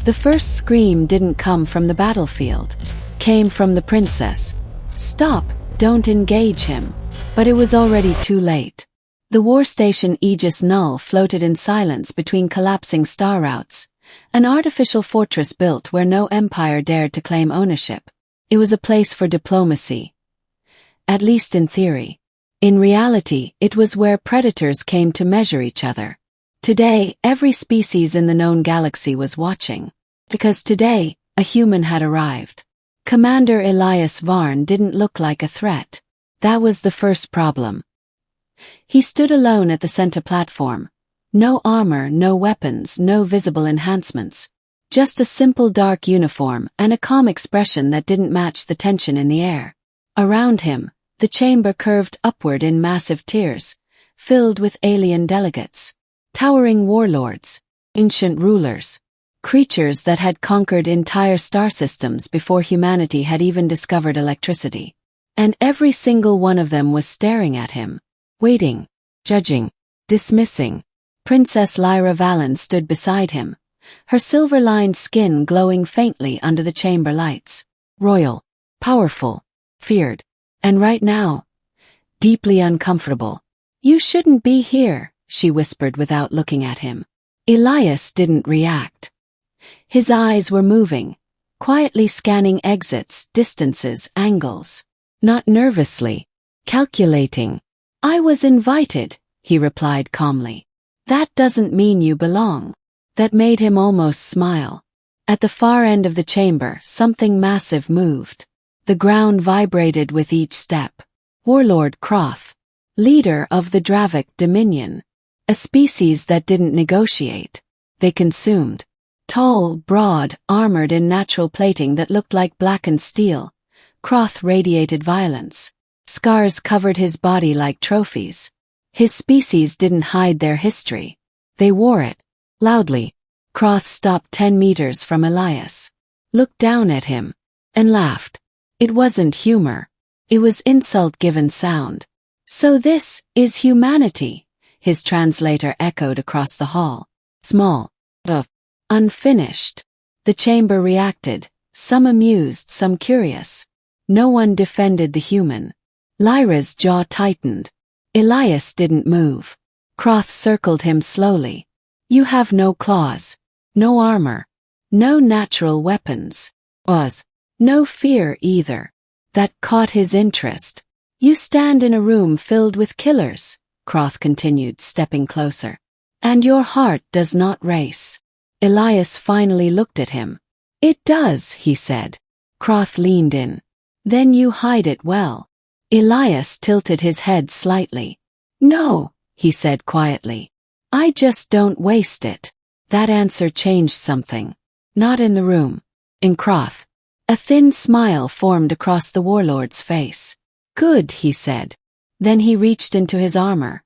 The first scream didn't come from the battlefield. Came from the princess. "Stop, don't engage him." But it was already too late. The war station Aegis Null floated in silence between collapsing star routes, an artificial fortress built where no empire dared to claim ownership. It was a place for diplomacy. At least in theory. In reality, it was where predators came to measure each other. Today, every species in the known galaxy was watching. Because today, a human had arrived. Commander Elias Varn didn't look like a threat. That was the first problem. He stood alone at the center platform. No armor, no weapons, no visible enhancements. Just a simple dark uniform and a calm expression that didn't match the tension in the air. Around him, the chamber curved upward in massive tiers, filled with alien delegates. Towering warlords. Ancient rulers. Creatures that had conquered entire star systems before humanity had even discovered electricity. And every single one of them was staring at him. Waiting. Judging. Dismissing. Princess Lyra Valen stood beside him, her silver-lined skin glowing faintly under the chamber lights. Royal. Powerful. Feared. And right now, deeply uncomfortable. "You shouldn't be here," she whispered without looking at him. Elias didn't react. His eyes were moving, quietly scanning exits, distances, angles. Not nervously. Calculating. "I was invited," he replied calmly. "That doesn't mean you belong." That made him almost smile. At the far end of the chamber, something massive moved. The ground vibrated with each step. Warlord Kroth. Leader of the Dravic Dominion. A species that didn't negotiate. They consumed. Tall, broad, armored in natural plating that looked like blackened steel, Kroth radiated violence. Scars covered his body like trophies. His species didn't hide their history. They wore it. Loudly, Kroth stopped 10 meters from Elias, looked down at him, and laughed. It wasn't humor. It was insult-given sound. "So this is humanity," his translator echoed across the hall. Small. Unfinished. The chamber reacted, some amused, some curious. No one defended the human. Lyra's jaw tightened. Elias didn't move. Kroth circled him slowly. "You have no claws. No armor. No natural weapons. No fear either." That caught his interest. "You stand in a room filled with killers," Kroth continued, stepping closer. "And your heart does not race." Elias finally looked at him. "It does," he said. Kroth leaned in. "Then you hide it well." Elias tilted his head slightly. "No," he said quietly. "I just don't waste it." That answer changed something. Not in the room. In Kroth. A thin smile formed across the warlord's face. "Good," he said. Then he reached into his armor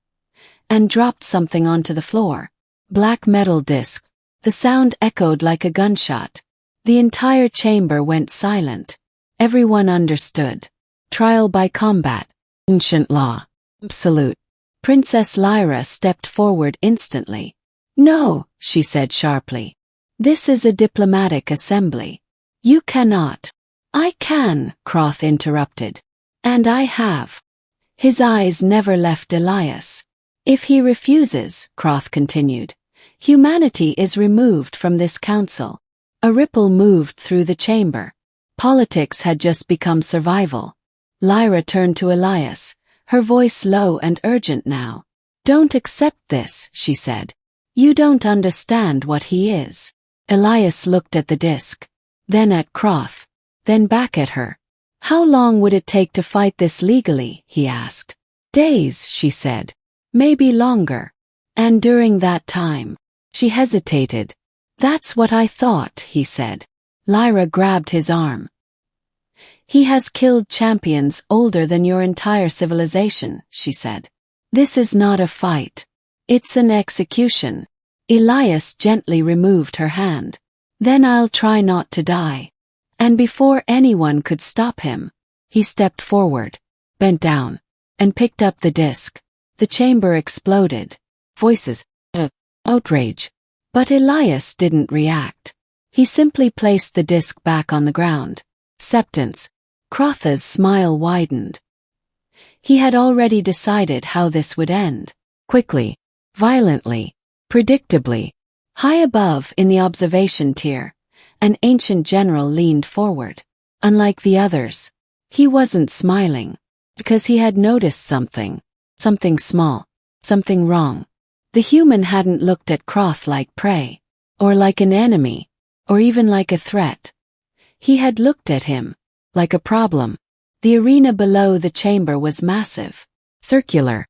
and dropped something onto the floor. Black metal disc. The sound echoed like a gunshot. The entire chamber went silent. Everyone understood. Trial by combat. Ancient law. Absolute. Princess Lyra stepped forward instantly. "No," she said sharply. "This is a diplomatic assembly. You cannot." "I can," Kroth interrupted. "And I have." His eyes never left Elias. "If he refuses," Kroth continued, "humanity is removed from this council." A ripple moved through the chamber. Politics had just become survival. Lyra turned to Elias, her voice low and urgent now. "Don't accept this," she said. "You don't understand what he is." Elias looked at the disc, then at Kroth, then back at her. "How long would it take to fight this legally?" he asked. "Days," she said. "Maybe longer." "And during that time?" She hesitated. "That's what I thought," he said. Lyra grabbed his arm. "He has killed champions older than your entire civilization," she said. "This is not a fight. It's an execution." Elias gently removed her hand. "Then I'll try not to die." And before anyone could stop him, he stepped forward, bent down, and picked up the disc. The chamber exploded. Voices. Outrage. But Elias didn't react. He simply placed the disc back on the ground. Acceptance. Crotha's smile widened. He had already decided how this would end. Quickly, violently, predictably. High above in the observation tier, an ancient general leaned forward. Unlike the others, he wasn't smiling, because he had noticed something. Something small. Something wrong. The human hadn't looked at Croth like prey, or like an enemy, or even like a threat. He had looked at him like a problem. The arena below the chamber was massive, circular,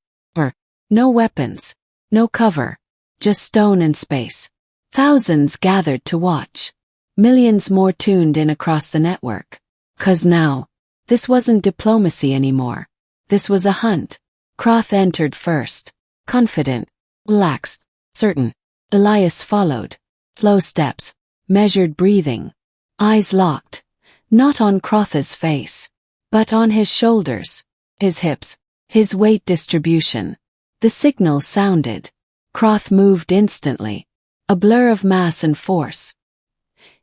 no weapons, no cover, just stone and space. Thousands gathered to watch. Millions more tuned in across the network. 'Cause now, this wasn't diplomacy anymore. This was a hunt. Croth entered first. Confident, relaxed, certain. Elias followed. Slow steps, measured breathing. Eyes locked. Not on Crotha's face, but on his shoulders, his hips, his weight distribution. The signal sounded. Croth moved instantly. A blur of mass and force.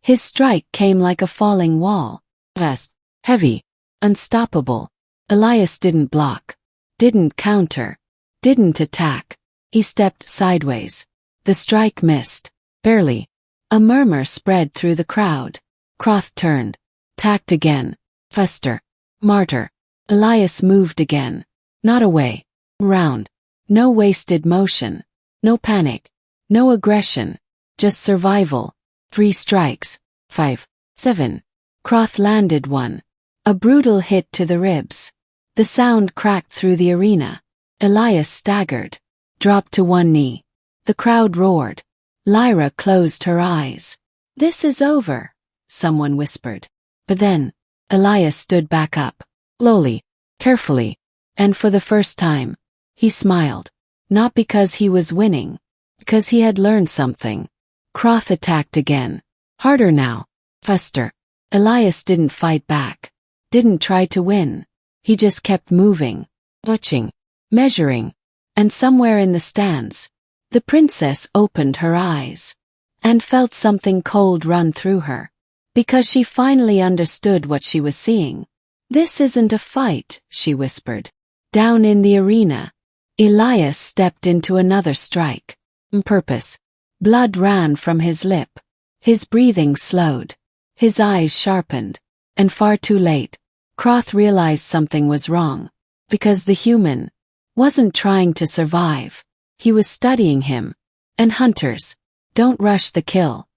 His strike came like a falling wall. Vast, heavy, unstoppable. Elias didn't block, didn't counter, didn't attack. He stepped sideways. The strike missed. Barely. A murmur spread through the crowd. Croth turned. Tacked again. Faster. Martyr. Elias moved again. Not away. Round. No wasted motion. No panic. No aggression. Just survival. 3 strikes. 5. 7. Croth landed one. A brutal hit to the ribs. The sound cracked through the arena. Elias staggered. Dropped to one knee. The crowd roared. Lyra closed her eyes. "This is over," someone whispered. But then, Elias stood back up. Slowly, carefully, and for the first time, he smiled. Not because he was winning, because he had learned something. Croth attacked again. Harder now. Faster. Elias didn't fight back. Didn't try to win. He just kept moving. Watching. Measuring. And somewhere in the stands, the princess opened her eyes. And felt something cold run through her. Because she finally understood what she was seeing. "This isn't a fight," she whispered. Down in the arena, Elias stepped into another strike. On purpose. Blood ran from his lip. His breathing slowed. His eyes sharpened. And far too late, Croth realized something was wrong. Because the human wasn't trying to survive. He was studying him. And hunters don't rush the kill.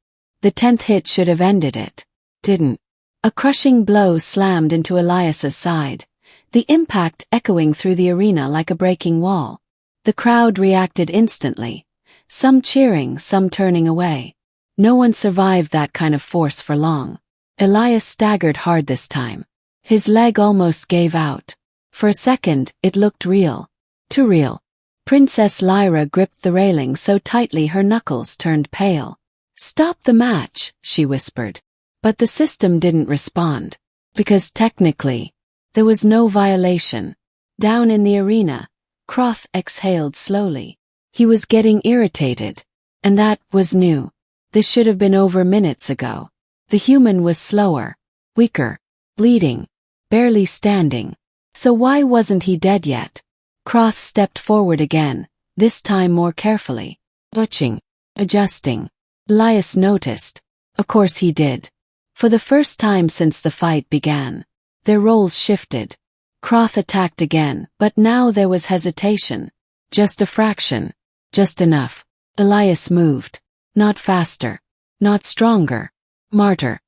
The 10th hit should have ended it. Didn't. A crushing blow slammed into Elias's side. The impact echoing through the arena like a breaking wall. The crowd reacted instantly. Some cheering, some turning away. No one survived that kind of force for long. Elias staggered hard this time. His leg almost gave out. For a second, it looked real. Too real. Princess Lyra gripped the railing so tightly her knuckles turned pale. "Stop the match," she whispered. But the system didn't respond. Because technically, there was no violation. Down in the arena, Croth exhaled slowly. He was getting irritated. And that was new. This should have been over minutes ago. The human was slower, weaker, bleeding, barely standing. So why wasn't he dead yet? Croth stepped forward again, this time more carefully. Watching, adjusting. Elias noticed. Of course he did. For the first time since the fight began, their roles shifted. Croth attacked again, but now there was hesitation. Just a fraction. Just enough. Elias moved. Not faster. Not stronger. Martyr.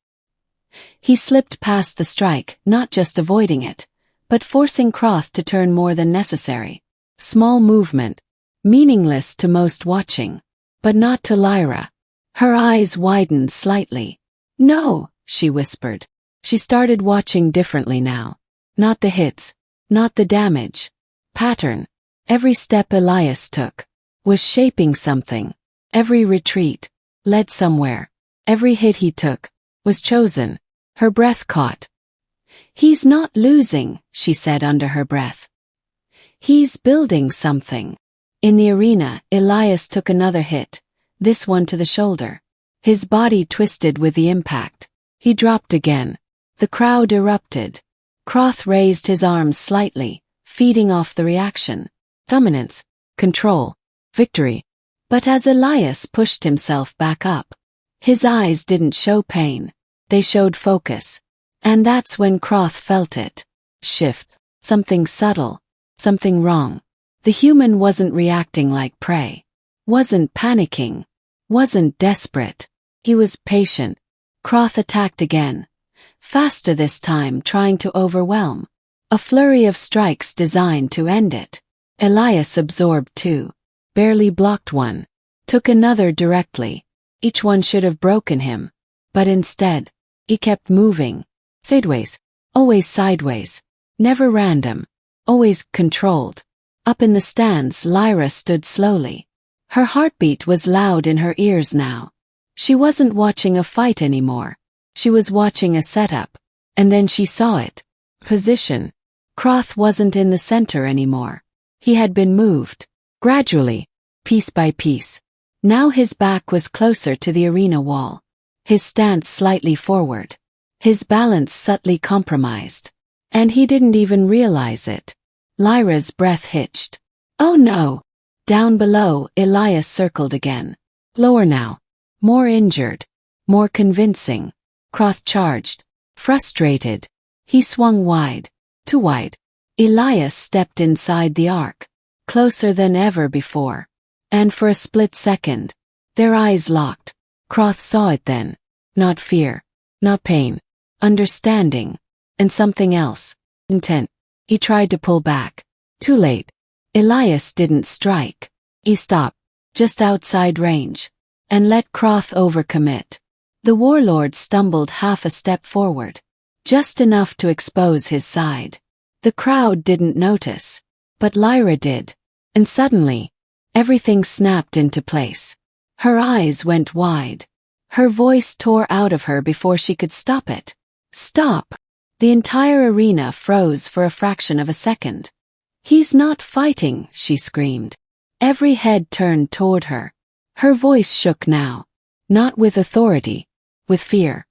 He slipped past the strike, not just avoiding it, but forcing Croth to turn more than necessary. Small movement. Meaningless to most watching. But not to Lyra. Her eyes widened slightly. "No," she whispered. She started watching differently now. Not the hits. Not the damage. Pattern. Every step Elias took was shaping something. Every retreat led somewhere. Every hit he took was chosen. Her breath caught. "He's not losing," she said under her breath. "He's building something." In the arena, Elias took another hit, this one to the shoulder. His body twisted with the impact. He dropped again. The crowd erupted. Croth raised his arms slightly, feeding off the reaction. Dominance, control, victory. But as Elias pushed himself back up, his eyes didn't show pain. They showed focus. And that's when Croth felt it. Shift. Something subtle. Something wrong. The human wasn't reacting like prey. Wasn't panicking. Wasn't desperate. He was patient. Croth attacked again. Faster this time, trying to overwhelm. A flurry of strikes designed to end it. Elias absorbed two. Barely blocked one. Took another directly. Each one should have broken him. But instead, he kept moving. Sideways. Always sideways. Never random. Always controlled. Up in the stands, Lyra stood slowly. Her heartbeat was loud in her ears now. She wasn't watching a fight anymore. She was watching a setup. And then she saw it. Position. Croth wasn't in the center anymore. He had been moved. Gradually. Piece by piece. Now his back was closer to the arena wall. His stance slightly forward. His balance subtly compromised. And he didn't even realize it. Lyra's breath hitched. Oh no! Down below, Elias circled again. Lower now. More injured. More convincing. Croth charged. Frustrated. He swung wide. Too wide. Elias stepped inside the arc. Closer than ever before. And for a split second, their eyes locked. Croth saw it then. Not fear. Not pain. Understanding. And something else. Intent. He tried to pull back. Too late. Elias didn't strike. He stopped. Just outside range. And let Croth overcommit. The warlord stumbled half a step forward. Just enough to expose his side. The crowd didn't notice. But Lyra did. And suddenly, everything snapped into place. Her eyes went wide. Her voice tore out of her before she could stop it. Stop! The entire arena froze for a fraction of a second. He's not fighting, she screamed. Every head turned toward her. Her voice shook now. Not with authority. With fear.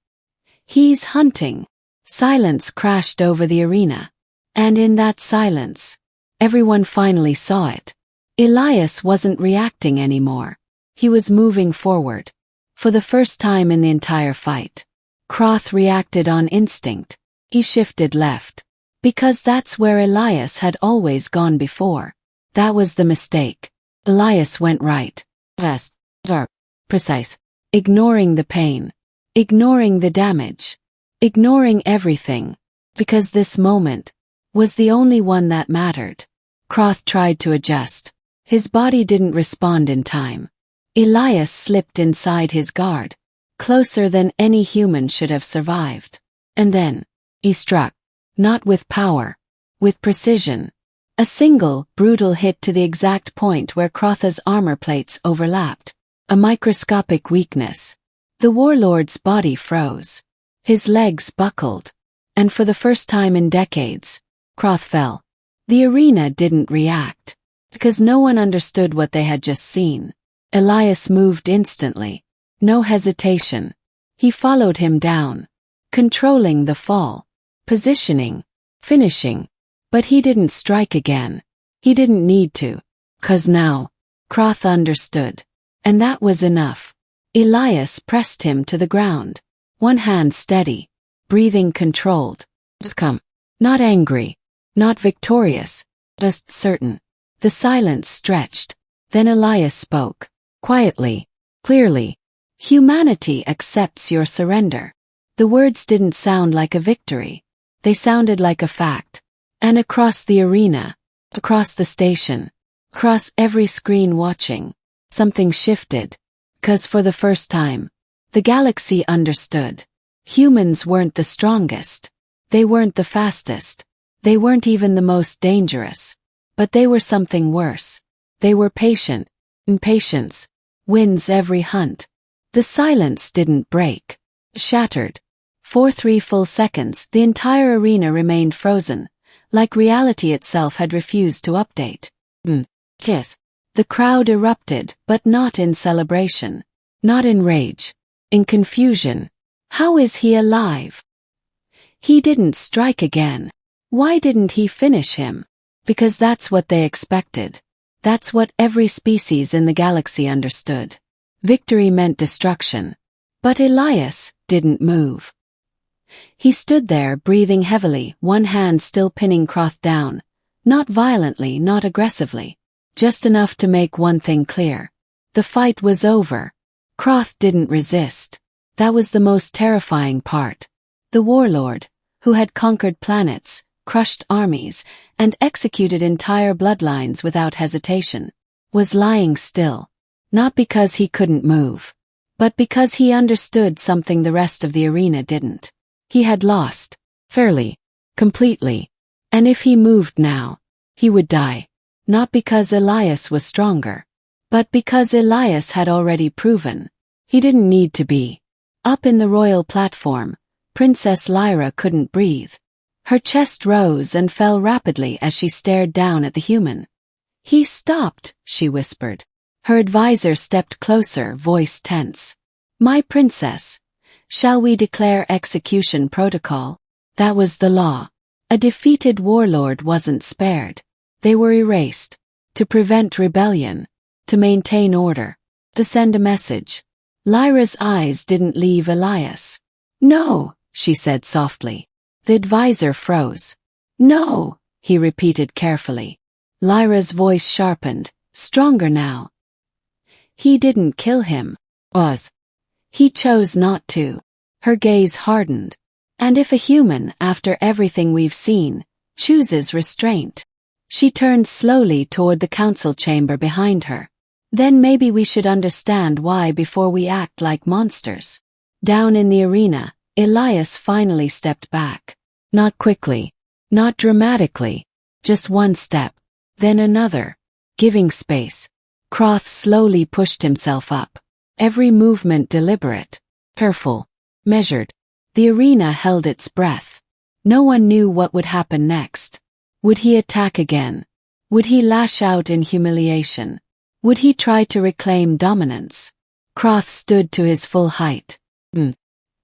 He's hunting. Silence crashed over the arena. And in that silence, everyone finally saw it. Elias wasn't reacting anymore. He was moving forward. For the first time in the entire fight. Croth reacted on instinct. He shifted left. Because that's where Elias had always gone before. That was the mistake. Elias went right. Fast. Sharp. Precise. Ignoring the pain. Ignoring the damage. Ignoring everything. Because this moment was the only one that mattered. Croth tried to adjust. His body didn't respond in time. Elias slipped inside his guard. Closer than any human should have survived. And then, he struck. Not with power. With precision. A single, brutal hit to the exact point where Croth's armor plates overlapped. A microscopic weakness. The warlord's body froze. His legs buckled. And for the first time in decades, Croth fell. The arena didn't react. Because no one understood what they had just seen. Elias moved instantly. No hesitation. He followed him down. Controlling the fall. Positioning. Finishing. But he didn't strike again. He didn't need to. 'Cause now, Croth understood. And that was enough. Elias pressed him to the ground. One hand steady. Breathing controlled. Just come. Not angry. Not victorious. Just certain. The silence stretched. Then Elias spoke. Quietly. Clearly. Humanity accepts your surrender. The words didn't sound like a victory. They sounded like a fact. And across the arena. Across the station. Across every screen watching. Something shifted. 'Cause for the first time, the galaxy understood. Humans weren't the strongest. They weren't the fastest. They weren't even the most dangerous. But they were something worse. They were patient. And patience wins every hunt. The silence didn't break. Shattered. For 3 full seconds, the entire arena remained frozen, like reality itself had refused to update. Kiss. The crowd erupted, but not in celebration. Not in rage. in confusion. How is he alive? He didn't strike again. Why didn't he finish him? Because that's what they expected. That's what every species in the galaxy understood. Victory meant destruction. But Elias didn't move. He stood there breathing heavily, one hand still pinning Croth down. Not violently, not aggressively. Just enough to make one thing clear. The fight was over. Croth didn't resist. That was the most terrifying part. The warlord, who had conquered planets, crushed armies, and executed entire bloodlines without hesitation, was lying still. Not because he couldn't move, but because he understood something the rest of the arena didn't. He had lost. Fairly. Completely. And if he moved now, he would die. Not because Elias was stronger, but because Elias had already proven. He didn't need to be. Up in the royal platform, Princess Lyra couldn't breathe. Her chest rose and fell rapidly as she stared down at the human. He stopped, she whispered. Her advisor stepped closer, voice tense. My princess, shall we declare execution protocol? That was the law. A defeated warlord wasn't spared. They were erased. To prevent rebellion. To maintain order. To send a message. Lyra's eyes didn't leave Elias. No, she said softly. The advisor froze. No, he repeated carefully. Lyra's voice sharpened, stronger now. He didn't kill him. He chose not to. Her gaze hardened. And if a human, after everything we've seen, chooses restraint. She turned slowly toward the council chamber behind her. Then maybe we should understand why before we act like monsters. Down in the arena, Elias finally stepped back. Not quickly. Not dramatically. Just one step. Then another. Giving space. Croth slowly pushed himself up. Every movement deliberate. Careful. Measured. The arena held its breath. No one knew what would happen next. Would he attack again? Would he lash out in humiliation? Would he try to reclaim dominance? Croth stood to his full height.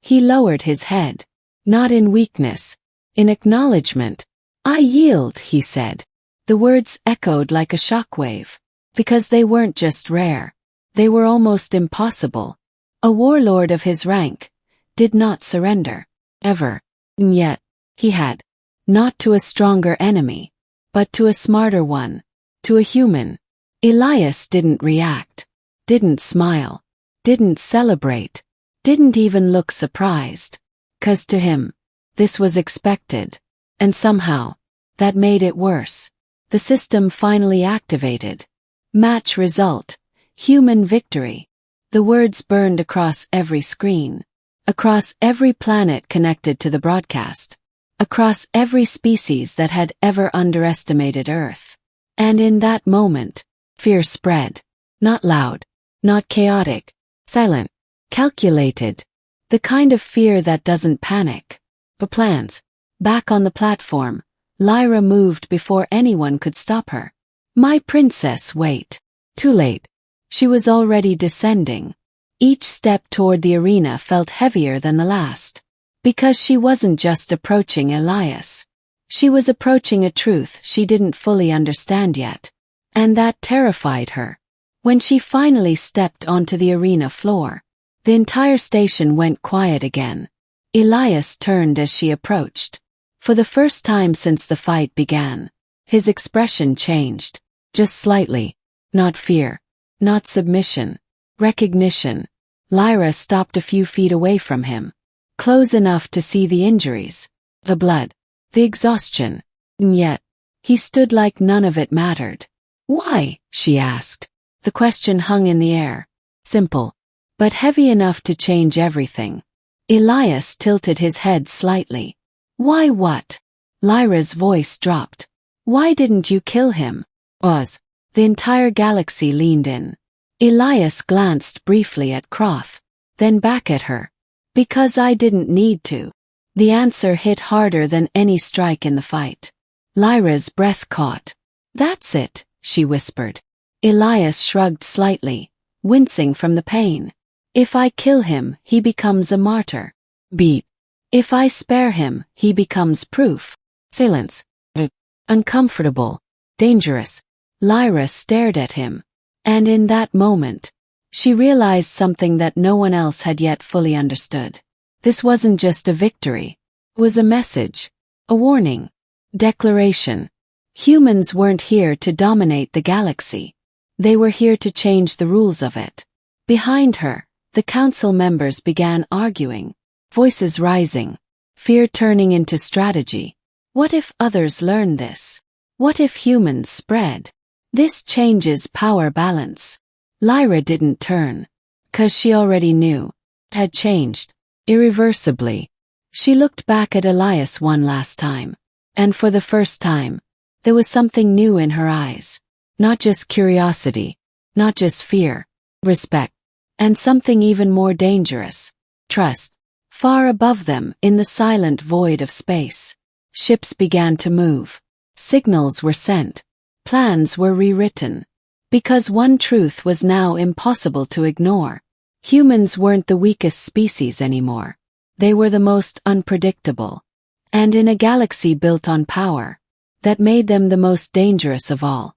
He lowered his head. Not in weakness. In acknowledgement. I yield, he said. The words echoed like a shockwave. Because they weren't just rare. They were almost impossible. A warlord of his rank did not surrender. Ever. And yet, he had. Not to a stronger enemy. But to a smarter one. To a human. Elias didn't react. Didn't smile. Didn't celebrate. Didn't even look surprised. 'Cause to him, this was expected. And somehow, that made it worse. The system finally activated. Match result. Human victory. The words burned across every screen. Across every planet connected to the broadcast. Across every species that had ever underestimated Earth. And in that moment, fear spread. Not loud. Not chaotic. Silent. Calculated. The kind of fear that doesn't panic. But plans. Back on the platform, Lyra moved before anyone could stop her. My princess, wait. Too late. She was already descending. Each step toward the arena felt heavier than the last. Because she wasn't just approaching Elias. She was approaching a truth she didn't fully understand yet. And that terrified her. When she finally stepped onto the arena floor, the entire station went quiet again. Elias turned as she approached. For the first time since the fight began, his expression changed. Just slightly. Not fear. Not submission. Recognition. Lyra stopped a few feet away from him. Close enough to see the injuries. The blood. The exhaustion. And yet, he stood like none of it mattered. Why? She asked. The question hung in the air. Simple. But heavy enough to change everything. Elias tilted his head slightly. Why what? Lyra's voice dropped. Why didn't you kill him? The entire galaxy leaned in. Elias glanced briefly at Croth, then back at her. Because I didn't need to. The answer hit harder than any strike in the fight. Lyra's breath caught. That's it, she whispered. Elias shrugged slightly, wincing from the pain. If I kill him, he becomes a martyr. Beep. If I spare him, he becomes proof. Silence. Uncomfortable. Dangerous. Lyra stared at him. And in that moment, she realized something that no one else had yet fully understood. This wasn't just a victory. It was a message. A warning. Declaration. Humans weren't here to dominate the galaxy. They were here to change the rules of it. Behind her, the council members began arguing. Voices rising. Fear turning into strategy. What if others learn this? What if humans spread? This changes power balance. Lyra didn't turn. 'Cause she already knew. It had changed. Irreversibly. She looked back at Elias one last time. And for the first time, there was something new in her eyes. Not just curiosity. Not just fear. Respect. And something even more dangerous. Trust. Far above them, in the silent void of space, ships began to move. Signals were sent. Plans were rewritten. Because one truth was now impossible to ignore. Humans weren't the weakest species anymore. They were the most unpredictable. And in a galaxy built on power, that made them the most dangerous of all.